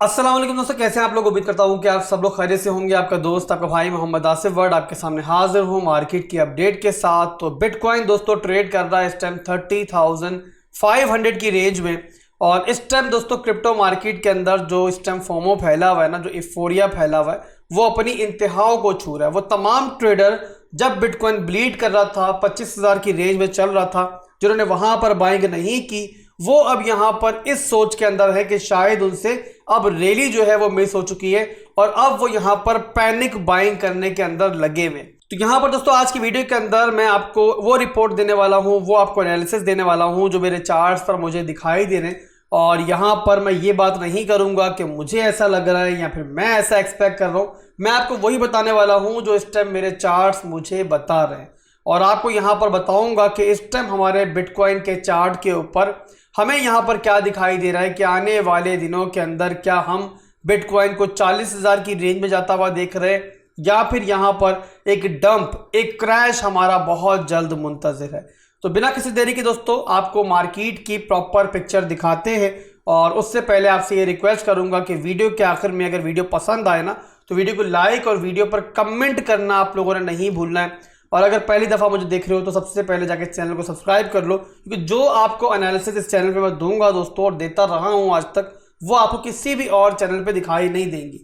अस्सलाम वालेकुम दोस्तों, कैसे हैं आप लोग। उम्मीद करता हूं कि आप सब लोग खैरियत से होंगे। आपका दोस्त आपका भाई मोहम्मद आसिफ वर्ड आपके सामने हाजिर हूं मार्केट की अपडेट के साथ। तो बिटकॉइन दोस्तों ट्रेड कर रहा है इस टाइम 30,500 की रेंज में। और इस टाइम दोस्तों क्रिप्टो मार्केट के अंदर जो इस टाइम फोमो फैला हुआ है ना, जो इफोरिया फैला हुआ है, वो अपनी इंतहाओं को छू रहा है। वो तमाम ट्रेडर जब बिटकॉइन ब्लीड कर रहा था, 25,000 की रेंज में चल रहा था, जिन्होंने वहां पर बाइंग नहीं की, वो अब यहां पर इस सोच के अंदर है कि शायद उनसे अब रैली जो है वो मिस हो चुकी है और अब वो यहां पर पैनिक बाइंग करने के अंदर लगे हुए। तो यहां पर दोस्तों आज की वीडियो के अंदर मैं आपको वो रिपोर्ट देने वाला हूं, वो आपको एनालिसिस देने वाला हूं जो मेरे चार्ट्स पर मुझे दिखाई दे रहे हैं। और यहां पर मैं ये बात नहीं करूंगा कि मुझे ऐसा लग रहा है या फिर मैं ऐसा एक्सपेक्ट कर रहा हूं। मैं आपको वही बताने वाला हूं जो इस टाइम मेरे चार्ट्स मुझे बता रहे हैं। और आपको यहां पर बताऊंगा कि इस टाइम हमारे बिटकॉइन के चार्ट के ऊपर हमें यहाँ पर क्या दिखाई दे रहा है कि आने वाले दिनों के अंदर क्या हम बिटकॉइन को 40,000 की रेंज में जाता हुआ देख रहे हैं या फिर यहाँ पर एक डंप, एक क्रैश हमारा बहुत जल्द मुंतज़िर है। तो बिना किसी देरी के दोस्तों आपको मार्केट की प्रॉपर पिक्चर दिखाते हैं। और उससे पहले आपसे ये रिक्वेस्ट करूंगा कि वीडियो के आखिर में अगर वीडियो पसंद आए ना तो वीडियो को लाइक और वीडियो पर कमेंट करना आप लोगों ने नहीं भूलना है। और अगर पहली दफ़ा मुझे देख रहे हो तो सबसे पहले जाके चैनल को सब्सक्राइब कर लो, क्योंकि जो आपको एनालिसिस इस चैनल पे मैं दूंगा दोस्तों और देता रहा हूं आज तक, वो आपको किसी भी और चैनल पे दिखाई नहीं देंगी।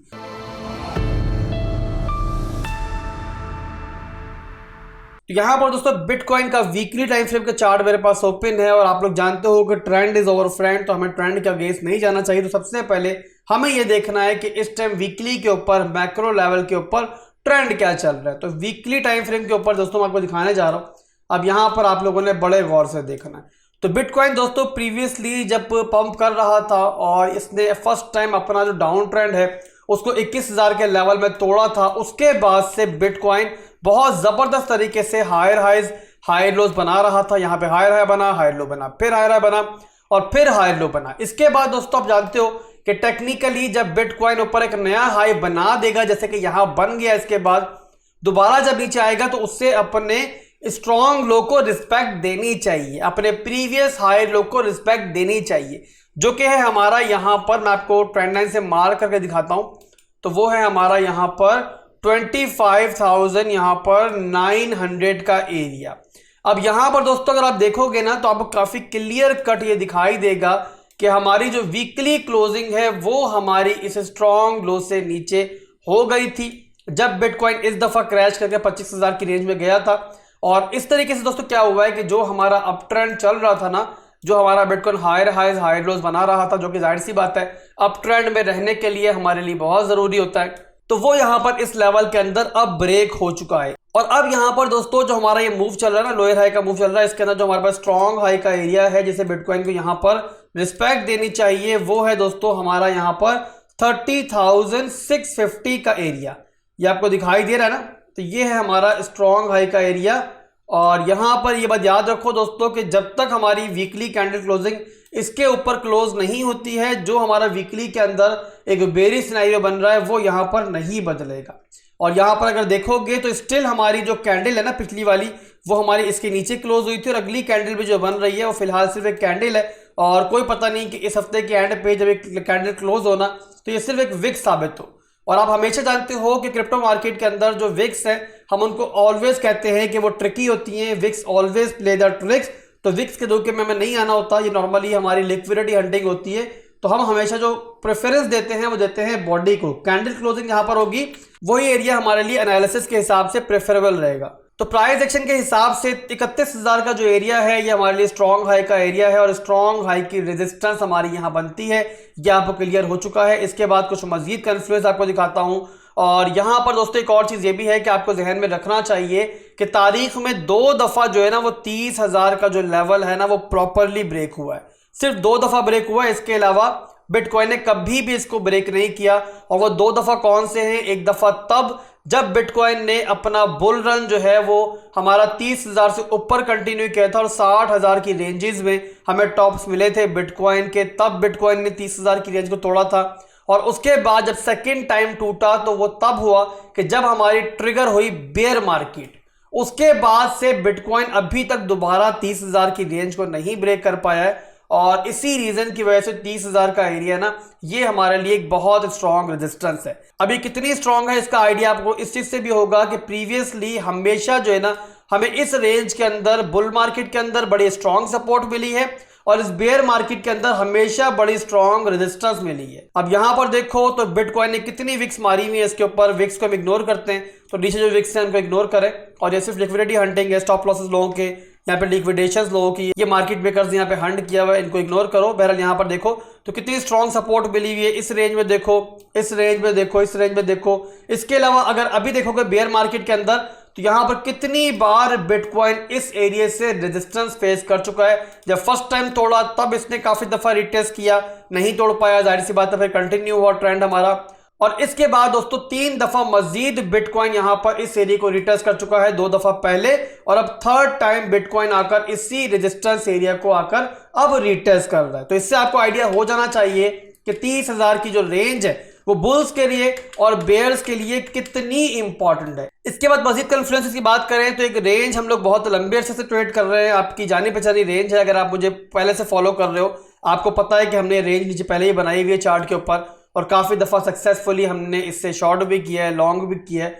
तो यहां पर दोस्तों बिटकॉइन का वीकली टाइम फ्रेम का चार्ट मेरे पास ओपन है और आप लोग जानते हो कि ट्रेंड इज ओवर फ्रेंड, तो हमें ट्रेंड के अगेंस्ट नहीं जाना चाहिए। तो सबसे पहले हमें यह देखना है कि इस टाइम वीकली के ऊपर, मैक्रो लेवल के ऊपर ट्रेंड क्या चल रहा है। तो वीकली टाइम फ्रेम के ऊपर दोस्तों मैं आपको दिखाने जा रहा हूं। अब यहां पर आप लोगों ने बड़े गौर से देखना है। तो बिटकॉइन दोस्तों प्रीवियसली जब पंप कर रहा था और इसने फर्स्ट टाइम अपना जो डाउन ट्रेंड है उसको 21,000 के लेवल में तोड़ा था, उसके बाद से बिटकॉइन बहुत जबरदस्त तरीके से हायर हाइज हायर लोज बना रहा था। यहाँ पे हायर हाई बना, हायर लो बना, फिर हायर हाई बना और फिर हायर लो बना। इसके बाद दोस्तों आप जानते हो कि टेक्निकली जब बिटकॉइन ऊपर एक नया हाई बना देगा, जैसे कि यहां बन गया, इसके बाद दोबारा जब नीचे आएगा तो उससे अपने स्ट्रॉन्ग लो को रिस्पेक्ट देनी चाहिए, अपने प्रीवियस हाई लो को रिस्पेक्ट देनी चाहिए, जो कि है हमारा यहां पर, मैं आपको ट्रेंड लाइन से मार्क करके दिखाता हूं। तो वो है हमारा यहां पर 25,000 यहां पर 900 का एरिया। अब यहां पर दोस्तों अगर आप देखोगे ना तो आपको काफी क्लियर कट ये दिखाई देगा कि हमारी जो वीकली क्लोजिंग है वो हमारी इस स्ट्रॉन्ग लो से नीचे हो गई थी जब बिटकॉइन इस दफा क्रैश करके 25,000 की रेंज में गया था। और इस तरीके से दोस्तों क्या हुआ है कि जो हमारा अप ट्रेंड चल रहा था ना, जो हमारा bitcoin higher highs higher lows बना रहा था, जो कि जाहिर सी बात है अप ट्रेंड में रहने के लिए हमारे लिए बहुत जरूरी होता है, तो वो यहां पर इस लेवल के अंदर अब ब्रेक हो चुका है। और अब यहां पर दोस्तों जो हमारा ये मूव चल रहा है ना, लोअर हाई का मूव चल रहा है, इसके अंदर जो हमारे पास स्ट्रॉन्ग हाई का एरिया है जिसे बिटकॉइन को यहां पर रिस्पेक्ट देनी चाहिए, वो है दोस्तों हमारा यहां पर 30,650 का एरिया। ये आपको दिखाई दे रहा है ना, तो ये है हमारा स्ट्रॉन्ग हाई का एरिया। और यहां पर ये बात याद रखो दोस्तों कि जब तक हमारी वीकली कैंडल क्लोजिंग इसके ऊपर क्लोज नहीं होती है, जो हमारा वीकली के अंदर एक बेरिश सिनेरियो बन रहा है वो यहां पर नहीं बदलेगा। और यहां पर अगर देखोगे तो स्टिल हमारी जो कैंडल है ना पिछली वाली, वो हमारी इसके नीचे क्लोज हुई थी और अगली कैंडल भी जो बन रही है वो फिलहाल सिर्फ एक कैंडल है। और कोई पता नहीं कि इस हफ्ते के एंड पे जब एक कैंडल क्लोज होना तो ये सिर्फ एक विक्स साबित हो। और आप हमेशा जानते हो कि क्रिप्टो मार्केट के अंदर जो विक्स है हम उनको ऑलवेज कहते हैं कि वो ट्रिकी होती हैं, wicks always play the tricks. तो विक्स के धोखे में हमें नहीं आना होता, ये नॉर्मली हमारी लिक्विडिटी हंटिंग होती है। तो हम हमेशा जो प्रेफरेंस देते हैं वो देते हैं बॉडी को। कैंडल क्लोजिंग यहाँ पर होगी, वही एरिया हमारे लिए एनालिसिस के हिसाब से प्रेफरेबल रहेगा। तो प्राइस एक्शन के हिसाब से 31,000 का जो एरिया है ये हमारे लिए स्ट्रॉन्ग हाई का एरिया है और स्ट्रॉन्ग हाई की रेजिस्टेंस हमारी यहाँ बनती है, यह आपको क्लियर हो चुका है। इसके बाद कुछ मजीद कन्फ्लुएंस आपको दिखाता हूँ। और यहाँ पर दोस्तों एक और चीज़ ये भी है कि आपको जहन में रखना चाहिए कि तारीख में 2 दफ़ा जो है ना वो 30,000 का जो लेवल है ना वो प्रॉपरली ब्रेक हुआ है। सिर्फ 2 दफ़ा ब्रेक हुआ है, इसके अलावा बिटकॉइन ने कभी भी इसको ब्रेक नहीं किया। और वो 2 दफ़ा कौन से हैं? एक दफ़ा तब जब बिटकॉइन ने अपना बुल रन जो है वो हमारा 30,000 से ऊपर कंटिन्यू किया था और 60,000 की रेंजेस में हमें टॉप्स मिले थे बिटकॉइन के, तब बिटकॉइन ने 30,000 की रेंज को तोड़ा था। और उसके बाद जब सेकेंड टाइम टूटा तो वो तब हुआ कि जब हमारी ट्रिगर हुई बेयर मार्केट। उसके बाद से बिटकॉइन अभी तक दोबारा 30,000 की रेंज को नहीं ब्रेक कर पाया है और इसी रीजन की वजह से 30,000 का एरिया ना ये हमारे लिए एक बहुत स्ट्रॉन्ग रेजिस्टेंस है। अभी कितनी स्ट्रॉन्ग है इसका आइडिया आपको इस चीज से भी होगा कि प्रीवियसली हमेशा जो है ना हमें इस रेंज के अंदर बुल मार्केट के अंदर बड़ी स्ट्रॉन्ग सपोर्ट मिली है और इस बेयर मार्केट के अंदर हमेशा बड़ी स्ट्रॉन्ग रेजिस्टेंस मिली है। अब यहां पर देखो तो बिटकॉइन ने कितनी विक्स मारी हुई है इसके ऊपर। विक्स को हम इग्नोर करते हैं तो नीचे जो विक्स है उनको इग्नोर करें और ये सिर्फ लिक्विडिटी हंटिंग है, स्टॉप लॉसेस लोगों के, यहाँ पे लिक्विडेशन लोगों की, ये मार्केट मेकर्स यहाँ पे हंट किया हुआ है, इनको इग्नोर करो। बहरहाल यहाँ पर देखो तो कितनी स्ट्रॉन्ग सपोर्ट मिली हुई है इस रेंज में, देखो इस रेंज में, देखो इस रेंज में, देखो। इसके अलावा अगर अभी देखोगे बेयर मार्केट के अंदर तो यहां पर कितनी बार बिटकॉइन इस एरिया से रेजिस्टेंस फेस कर चुका है। जब फर्स्ट टाइम तोड़ा तब इसने काफी दफा रिटेस्ट किया, नहीं तोड़ पाया, जाहिर सी बात है, फिर कंटिन्यू हुआ ट्रेंड हमारा। और इसके बाद दोस्तों 3 दफा मजीद बिटकॉइन यहां पर इस एरिया को रिटेस्ट कर चुका है, 2 दफा पहले और अब थर्ड टाइम बिटकॉइन आकर इसी रेजिस्टेंस एरिया को आकर अब रिटेस्ट कर रहा है। तो इससे आपको आइडिया हो जाना चाहिए कि 30,000 की जो रेंज है वो बुल्स के लिए और बेयर्स के लिए कितनी इंपॉर्टेंट है। इसके बाद मजीद कॉन्फ्लुएंसेस की बात करें तो एक रेंज हम लोग बहुत लंबे अरसे से ट्रेड कर रहे हैं, आपकी जानी पहचानी रेंज है। अगर आप मुझे पहले से फॉलो कर रहे हो आपको पता है कि हमने रेंज नीचे पहले ही बनाई हुई है चार्ट के ऊपर और काफी दफा सक्सेसफुली हमने इससे शॉर्ट भी किया है, लॉन्ग भी किया है।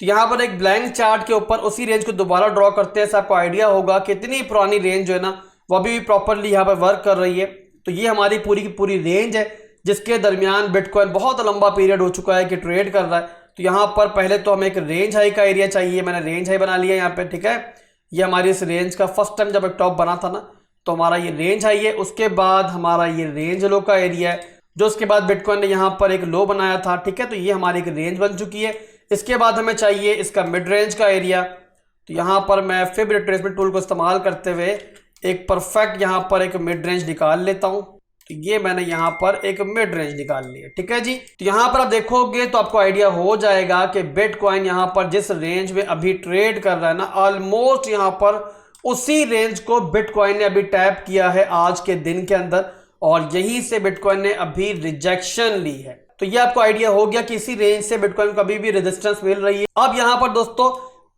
तो यहाँ पर एक ब्लैंक चार्ट के ऊपर उसी रेंज को दोबारा ड्रॉ करते हैं, आपको आइडिया होगा कि इतनी पुरानी रेंज जो है ना वो अभी भी प्रॉपरली यहाँ पर वर्क कर रही है। तो ये हमारी पूरी की पूरी रेंज है जिसके दरमियान बिटकॉइन बहुत लंबा पीरियड हो चुका है कि ट्रेड कर रहा है। तो यहाँ पर पहले तो हमें एक रेंज हाई का एरिया चाहिए, मैंने रेंज हाई बना लिया यहाँ पे, ठीक है। ये हमारी इस रेंज का फर्स्ट टाइम जब एक टॉप बना था ना तो हमारा ये रेंज हाई है, उसके बाद हमारा ये रेंज लो का एरिया है जो उसके बाद बिटकॉइन ने यहाँ पर एक लो बनाया था, ठीक है। तो ये हमारी एक रेंज बन चुकी है। इसके बाद हमें चाहिए इसका मिड रेंज का एरिया। तो यहाँ पर मैं फिब रिट्रेसमेंट टूल को इस्तेमाल करते हुए एक परफेक्ट यहाँ पर एक मिड रेंज निकाल लेता हूँ। तो ये मैंने यहाँ पर एक मिड रेंज निकाल ली है, ठीक है जी। तो यहाँ पर आप देखोगे तो आपको आइडिया हो जाएगा कि बिटकॉइन यहाँ पर जिस रेंज में अभी ट्रेड कर रहा है ना ऑलमोस्ट यहाँ पर उसी रेंज को बिटकॉइन ने अभी टैप किया है आज के दिन के अंदर और यहीं से बिटकॉइन ने अभी रिजेक्शन ली है। तो ये आपको आइडिया हो गया कि इसी रेंज से बिटकॉइन को अभी भी रेजिस्टेंस मिल रही है। अब यहाँ पर दोस्तों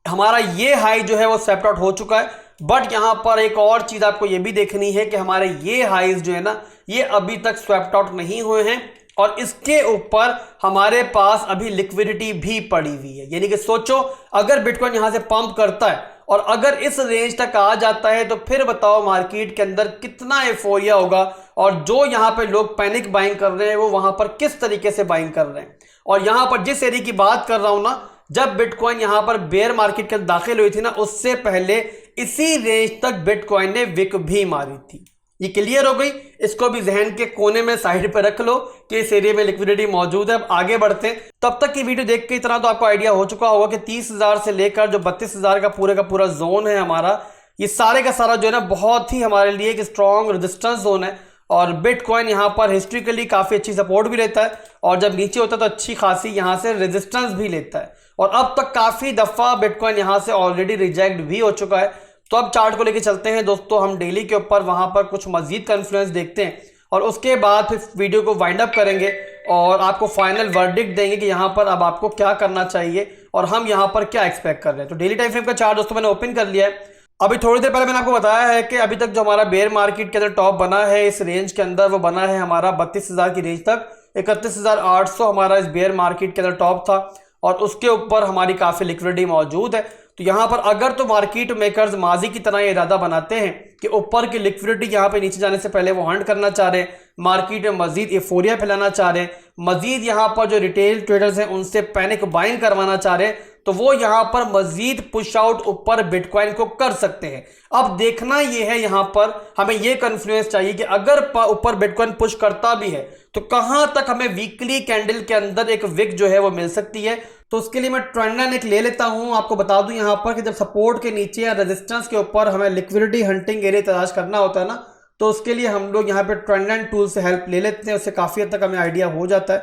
हमारा ये हाई जो है वो स्वेप्ट आउट हो चुका है, बट यहां पर एक और चीज आपको ये भी देखनी है कि हमारे ये हाईज जो है ना ये अभी तक स्वेप्ट आउट नहीं हुए हैं और इसके ऊपर हमारे पास अभी लिक्विडिटी भी पड़ी हुई है। यानी कि सोचो अगर बिटकॉइन यहां से पंप करता है और अगर इस रेंज तक आ जाता है तो फिर बताओ मार्केट के अंदर कितना एफोरिया होगा और जो यहां पे लोग पैनिक बाइंग कर रहे हैं वो वहां पर किस तरीके से बाइंग कर रहे हैं। और यहां पर जिस एरिया की बात कर रहा हूं ना, जब बिटकॉइन यहां पर बेयर मार्केट के अंदर दाखिल हुई थी ना उससे पहले इसी रेंज तक बिटकॉइन ने विक भी मारी थी। ये क्लियर हो गई, इसको भी जहन के कोने में साइड पर रख लो कि इस एरिया में लिक्विडिटी मौजूद है। अब आगे बढ़ते हैं। तब तक की वीडियो देख के इतना तो आपको आइडिया हो चुका होगा कि 30,000 से लेकर जो 32,000 का पूरा जोन है हमारा, ये सारे का सारा जो है ना बहुत ही हमारे लिए एक स्ट्रॉन्ग रेजिस्टेंस जोन है और बिटकॉइन यहाँ पर हिस्ट्रिकली काफी अच्छी सपोर्ट भी लेता है और जब नीचे होता है तो अच्छी खासी यहाँ से रेजिस्टेंस भी लेता है और अब तक काफी दफा बिटकॉइन यहाँ से ऑलरेडी रिजेक्ट भी हो चुका है। तो अब चार्ट को लेके चलते हैं दोस्तों हम डेली के ऊपर, वहां पर कुछ मजीद कॉन्फ्लुएंस देखते हैं और उसके बाद फिर वीडियो को वाइंड अप करेंगे और आपको फाइनल वर्डिक्ट देंगे कि यहाँ पर अब आपको क्या करना चाहिए और हम यहाँ पर क्या एक्सपेक्ट कर रहे हैं। तो डेली टाइम फ्रेम का चार्ट दोस्तों मैंने ओपन कर लिया है। अभी थोड़ी देर पहले मैंने आपको बताया है कि अभी तक जो हमारा बेयर मार्केट के अंदर टॉप बना है इस रेंज के अंदर वो बना है हमारा 32,000 की रेंज तक। 31,800 हमारा इस बेयर मार्केट के अंदर टॉप था और उसके ऊपर हमारी काफी लिक्विडिटी मौजूद है। तो यहां पर अगर तो मार्केट मेकर्स माजी की तरह इरादा बनाते हैं कि ऊपर की लिक्विडिटी यहां पे नीचे जाने से पहले वो हंट करना चाह रहे हैं, मार्केट में मजीद एफोरिया फैलाना चाह रहे हैं, मजीद यहां पर जो रिटेल ट्रेडर्स हैं उनसे पैनिक बाइंग करवाना चाह रहे हैं, तो वो यहां पर मजीद पुश आउट ऊपर बिटकॉइन को कर सकते हैं। अब देखना ये है यहां पर हमें ये कॉन्फ्लुएंस चाहिए कि अगर ऊपर बिटकॉइन पुश करता भी है तो कहां तक हमें वीकली कैंडल के अंदर एक विक जो है वो मिल सकती है। तो उसके लिए मैं ट्रेंड लाइन एक ले लेता हूं, आपको बता दूं यहां पर कि जब सपोर्ट के नीचे या रेजिस्टेंस के ऊपर हमें लिक्विडिटी हंटिंग एरिया तलाश करना होता है ना, तो उसके लिए हम लोग यहाँ पे ट्रेंड लाइन टूल से हेल्प ले लेते हैं, उससे काफी हद तक हमें आइडिया हो जाता है।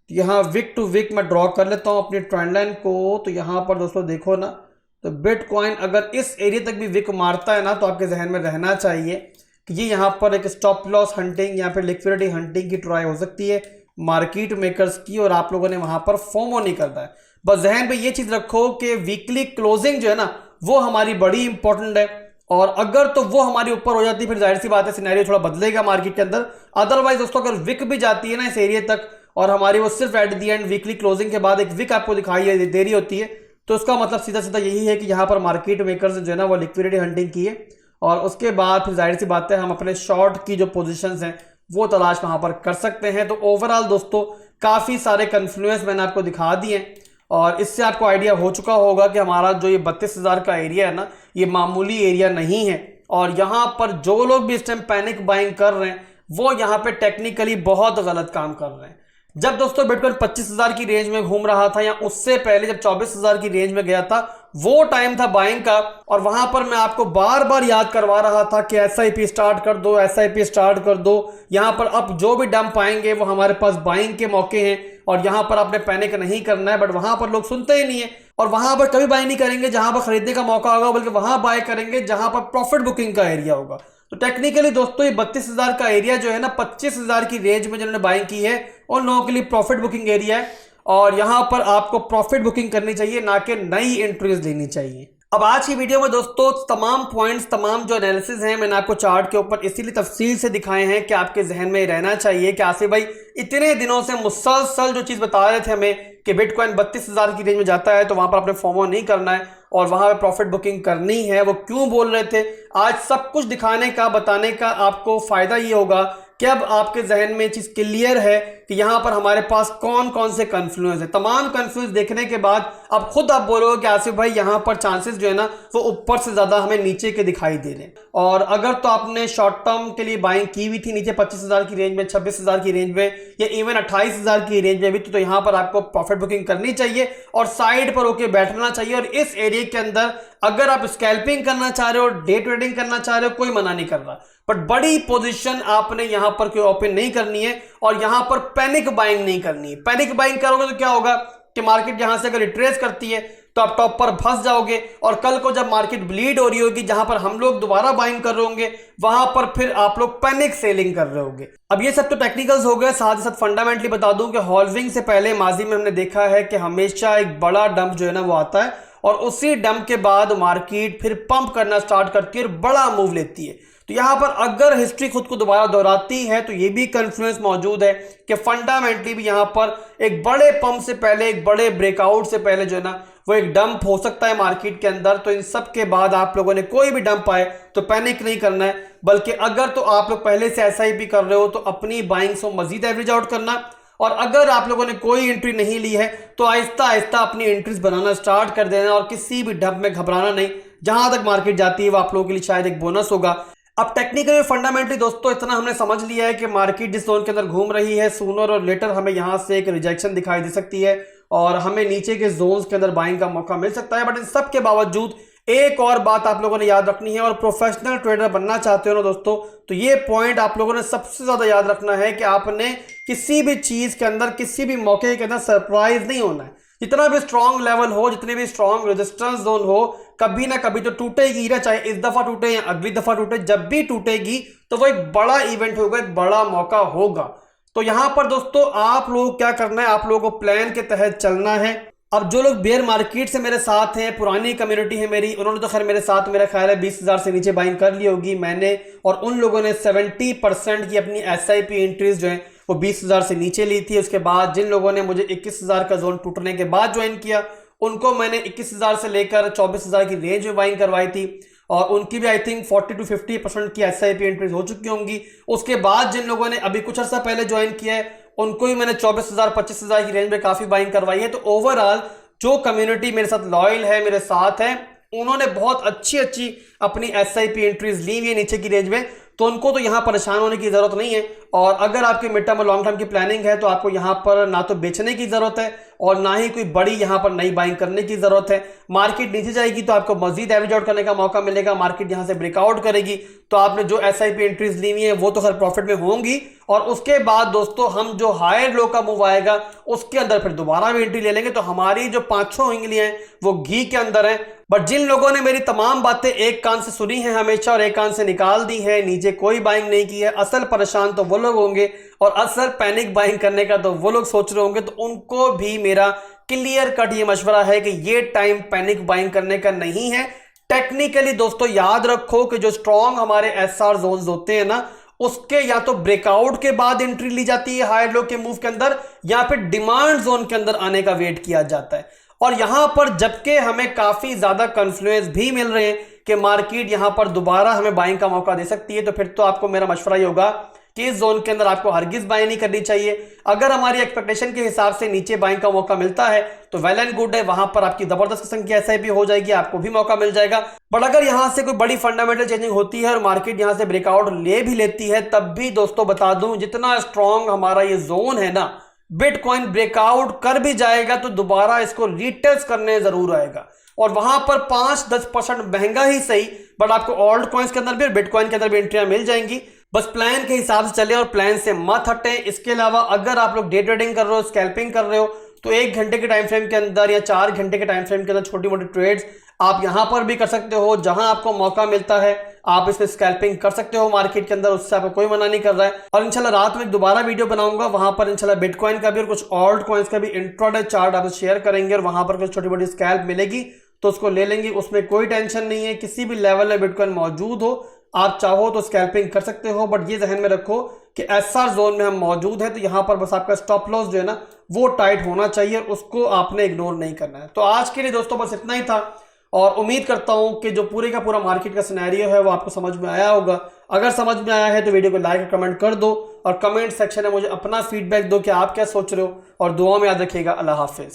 तो यहाँ विक टू विक मैं ड्रॉ कर लेता हूँ अपनी ट्रेंड लाइन को। तो यहाँ पर दोस्तों देखो ना, तो बिटकॉइन अगर इस एरिया तक भी विक मारता है ना तो आपके जहन में रहना चाहिए कि ये यहाँ पर एक स्टॉप लॉस हंटिंग, यहाँ पे लिक्विडिटी हंटिंग की ट्राई हो सकती है मार्केट मेकर्स की और आप लोगों ने वहां पर फोमो नहीं करना है। बस जहन पे ये चीज रखो कि वीकली क्लोजिंग जो है ना वो हमारी बड़ी इंपॉर्टेंट है और अगर तो वो हमारी ऊपर हो जाती है फिर जाहिर सी बात है सिनेरियो थोड़ा बदलेगा मार्केट के अंदर। अदरवाइज दोस्तों अगर विक भी जाती है ना इस एरिया तक और हमारी वो सिर्फ at the and weekly closing के बाद एक विक आपको दिखाई दे रही होती है, तो उसका मतलब सीधा सीधा यही है कि यहाँ पर मार्केट मेकर्स जो है ना वो लिक्विडिटी हंटिंग की है और उसके बाद फिर जाहिर सी बात है हम अपने शॉर्ट की जो पोजीशंस हैं वो तलाश वहाँ पर कर सकते हैं। तो ओवरऑल दोस्तों काफ़ी सारे कन्फ्लुएंस मैंने आपको दिखा दिए और इससे आपको आइडिया हो चुका होगा कि हमारा जो ये 32,000 का एरिया है ना ये मामूली एरिया नहीं है और यहाँ पर जो लोग भी इस टाइम पैनिक बाइंग कर रहे हैं वो यहाँ पे टेक्निकली बहुत गलत काम कर रहे हैं। जब दोस्तों बिटकॉइन 25,000 की रेंज में घूम रहा था या उससे पहले जब 24,000 की रेंज में गया था वो टाइम था बाइंग का और वहां पर मैं आपको बार बार याद करवा रहा था कि एसआईपी स्टार्ट कर दो, एसआईपी स्टार्ट कर दो। यहां पर अब जो भी डंप आएंगे वो हमारे पास बाइंग के मौके हैं और यहां पर आपने पैनिक नहीं करना है। बट वहां पर लोग सुनते ही नहीं है और वहां पर कभी बाय नहीं करेंगे जहां पर खरीदने का मौका होगा, बल्कि वहां बाय करेंगे जहां पर प्रॉफिट बुकिंग का एरिया होगा। तो टेक्निकली दोस्तों ये 32,000 का एरिया जो है ना 25,000 की रेंज में जिन्होंने बाइंग की है उन लोगों के लिए प्रॉफिट बुकिंग एरिया है और यहां पर आपको प्रॉफिट बुकिंग करनी चाहिए, ना कि नई एंट्रीज लेनी चाहिए। अब आज की वीडियो में दोस्तों तमाम पॉइंट्स, तमाम जो एनालिसिस हैं मैंने आपको चार्ट के ऊपर इसीलिए तफसील से दिखाए हैं कि आपके जहन में रहना चाहिए कि आसिफ भाई इतने दिनों से मुसलसल जो चीज़ बता रहे थे हमें कि बिटकॉइन 32,000 की रेंज में जाता है तो वहां पर आपने फोमो नहीं करना है और वहां पर प्रॉफिट बुकिंग करनी है, वो क्यों बोल रहे थे। आज सब कुछ दिखाने का, बताने का आपको फायदा ये होगा कि अब आपके जहन में चीज क्लियर है कि यहां पर हमारे पास कौन कौन से कन्फ्लुएंस है। तमाम कन्फ्लुएंस देखने के बाद अब खुद आप बोलोगे कि आसिफ भाई यहां पर चांसेस जो है ना वो ऊपर से ज्यादा हमें नीचे के दिखाई दे रहे हैं। और अगर तो आपने शॉर्ट टर्म के लिए बाइंग की हुई थी नीचे 25,000 की रेंज में, 26,000 की रेंज में या इवन 28,000 की रेंज में भी, तो यहां पर आपको प्रॉफिट बुकिंग करनी चाहिए और साइड पर होकर बैठना चाहिए। और इस एरिया के अंदर अगर आप स्कैल्पिंग करना चाह रहे हो, डे ट्रेडिंग करना चाह रहे हो, कोई मना नहीं कर रहा, बट बड़ी पोजीशन आपने यहां पर कोई ओपन नहीं करनी है और यहां पर पैनिक बाइंग नहीं करनी है। पैनिक बाइंग करोगे तो क्या होगा कि मार्केट यहां से अगर रिट्रेस करती है तो आप टॉप पर फंस जाओगे और कल को जब मार्केट ब्लीड हो रही होगी जहां पर हम लोग दोबारा बाइंग कर रहे होंगे वहां पर फिर आप लोग पैनिक सेलिंग कर रहे होंगे। अब ये सब तो टेक्निकल्स हो गए, साथ ही साथ फंडामेंटली बता दूं कि हॉल्विंग से पहले माजी में हमने देखा है कि हमेशा एक बड़ा डंप जो है ना वो आता है और उसी डंप के बाद मार्केट फिर पंप करना स्टार्ट करती है और बड़ा मूव लेती है। तो यहां पर अगर हिस्ट्री खुद को दोबारा दोहराती है तो ये भी कन्फ्लुएंस मौजूद है कि फंडामेंटली भी यहां पर एक बड़े पंप से पहले, एक बड़े ब्रेकआउट से पहले जो है ना वो एक डंप हो सकता है मार्केट के अंदर। तो इन सब के बाद आप लोगों ने कोई भी डंप आए तो पैनिक नहीं करना है, बल्कि अगर तो आप लोग पहले से एसआईपी कर रहे हो तो अपनी बाइंग को मजीद एवरेज आउट करना और अगर आप लोगों ने कोई एंट्री नहीं ली है तो आहिस्ता आहिस्ता अपनी एंट्रीज बनाना स्टार्ट कर देना और किसी भी डंप में घबराना नहीं। जहां तक मार्केट जाती है वो आप लोगों के लिए शायद एक बोनस होगा। अब टेक्निकली और फंडामेंटली दोस्तों इतना हमने समझ लिया है कि मार्केट जिस जोन के अंदर घूम रही है सूनर और लेटर हमें यहां से एक रिजेक्शन दिखाई दे सकती है और हमें नीचे के जोन्स के अंदर बाइंग का मौका मिल सकता है। बट इन सब के बावजूद एक और बात आप लोगों ने याद रखनी है और प्रोफेशनल ट्रेडर बनना चाहते हो ना दोस्तों तो ये पॉइंट आप लोगों ने सबसे ज्यादा याद रखना है कि आपने किसी भी चीज के अंदर, किसी भी मौके के अंदर सरप्राइज नहीं होना है। जितना भी स्ट्रॉन्ग लेवल हो, जितने भी स्ट्रॉन्ग रेजिस्टेंस जोन हो, कभी ना कभी तो टूटेगी ना, चाहे इस दफा टूटे या अगली दफा टूटे, जब भी टूटेगी तो वो एक बड़ा इवेंट होगा, एक बड़ा मौका होगा। तो यहां पर दोस्तों आप लोग क्या करना है, आप लोगों को प्लान के तहत चलना है। अब जो लोग बेयर मार्केट से मेरे साथ हैं, पुरानी कम्युनिटी है मेरी, उन्होंने तो खैर मेरे साथ मेरा ख्याल है 20,000 से नीचे बाइंग कर ली होगी मैंने, और उन लोगों ने 70% की अपनी एसआईपी एंट्रीज जो है वो 20,000 से नीचे ली थी। उसके बाद जिन लोगों ने मुझे 21,000 का जोन टूटने के बाद ज्वाइन किया उनको मैंने 21,000 से लेकर 24,000 की रेंज में बाइंग करवाई थी और उनकी भी आई थिंक 40 to 50% की एसआईपी एंट्रीज हो चुकी होंगी। उसके बाद जिन लोगों ने अभी कुछ अर्सा पहले ज्वाइन किया है उनको भी मैंने 24,000 25,000 की रेंज में काफी बाइंग करवाई है। तो ओवरऑल जो कम्युनिटी मेरे साथ लॉयल है, मेरे साथ है, उन्होंने बहुत अच्छी अपनी एसआईपी एंट्रीज ली हुई है नीचे की रेंज में, तो उनको तो यहां परेशान होने की जरूरत नहीं है। और अगर आपकी मिड टर्म और लॉन्ग टर्म की प्लानिंग है तो आपको यहां पर ना तो बेचने की जरूरत है और ना ही कोई बड़ी यहां पर नई बाइंग करने की जरूरत है। मार्केट नीचे जाएगी तो आपको मजीद एवरेज आउट करने का मौका मिलेगा, मार्केट यहां से ब्रेकआउट करेगी तो आपने जो एसआईपी एंट्रीज ली हुई है वो तो खैर प्रॉफिट में होंगी और उसके बाद दोस्तों हम जो हायर लो का मूव आएगा उसके अंदर फिर दोबारा भी एंट्री ले लेंगे। तो हमारी जो 5-6 उंगलियां हैं वो घी के अंदर है। बट जिन लोगों ने मेरी तमाम बातें एक कान से सुनी है हमेशा और एक कान से निकाल दी है, नीचे कोई बाइंग नहीं की है, असल परेशान तो वो लोग होंगे और असल पैनिक बाइंग करने का तो वो लोग सोच रहे होंगे। तो उनको भी मेरा क्लियर कट ये मशवरा है कि ये टाइम पैनिक बाइंग करने का नहीं है, टेक्निकली दोस्तों याद रखो कि जो स्ट्रॉन्ग हमारे एसआर जोन्स होते हैं ना, उसके या तो ब्रेकआउट के बाद एंट्री ली जाती है हाई लो के मूव के अंदर, या फिर डिमांड जोन के अंदर आने का वेट किया जाता है। और यहां पर जबकि हमें काफी ज्यादा कॉन्फ्लुएंस भी मिल रहे हैं कि मार्केट यहां पर दोबारा हमें बाइंग का मौका दे सकती है, तो फिर तो आपको मेरा मशवरा ही होगा कि इस जोन के अंदर आपको हरगिज बाइंग नहीं करनी चाहिए। अगर हमारी एक्सपेक्टेशन के हिसाब से नीचे बाइंग का मौका मिलता है तो वेल एंड गुड है, वहां पर आपकी जबरदस्त किस्म की एसआईपी हो जाएगी, आपको भी मौका मिल जाएगा। बट अगर यहां से कोई बड़ी फंडामेंटल चेंजिंग होती है और मार्केट यहां से ब्रेकआउट ले भी लेती है, तब भी दोस्तों बता दूं जितना स्ट्रॉन्ग हमारा ये जोन है ना, बिटकॉइन ब्रेकआउट कर भी जाएगा तो दोबारा इसको रीटेस्ट करने जरूर आएगा, और वहां पर 5-10% महंगा ही सही, बट आपको ऑल्ट कॉइन्स के अंदर भी और बिटकॉइन के अंदर भी एंट्रियां मिल जाएंगी। बस प्लान के हिसाब से चले और प्लान से मत हटें। इसके अलावा अगर आप लोग डे ट्रेडिंग कर रहे हो, स्कैल्पिंग कर रहे हो, तो 1 घंटे के टाइम फ्रेम के अंदर या 4 घंटे के टाइम फ्रेम के अंदर छोटी मोटी ट्रेड्स आप यहां पर भी कर सकते हो। जहां आपको मौका मिलता है आप इसमें स्कैल्पिंग कर सकते हो मार्केट के अंदर, उससे आपको कोई मना नहीं कर रहा है। और इंशाल्लाह रात में दोबारा वीडियो बनाऊंगा, वहां पर इंशाल्लाह बिटकॉइन का भी और कुछ ऑल्ट कॉइन्स का भी इंट्राडे चार्ट आपसे शेयर करेंगे, और वहां पर कुछ छोटी मोटी स्कैल्प मिलेगी तो उसको ले लेंगे, उसमें कोई टेंशन नहीं है। किसी भी लेवल में बिटकॉइन मौजूद हो, आप चाहो तो स्कैल्पिंग कर सकते हो, बट ये जहन में रखो कि एसआर जोन में हम मौजूद हैं, तो यहां पर बस आपका स्टॉप लॉस जो है ना वो टाइट होना चाहिए, उसको आपने इग्नोर नहीं करना है। तो आज के लिए दोस्तों बस इतना ही था, और उम्मीद करता हूं कि जो पूरे का पूरा मार्केट का सिनेरियो है वो आपको समझ में आया होगा। अगर समझ में आया है तो वीडियो को लाइक और कमेंट कर दो, और कमेंट सेक्शन में मुझे अपना फीडबैक दो कि आप क्या सोच रहे हो, और दुआ में याद रखिएगा। अल्लाह हाफिज।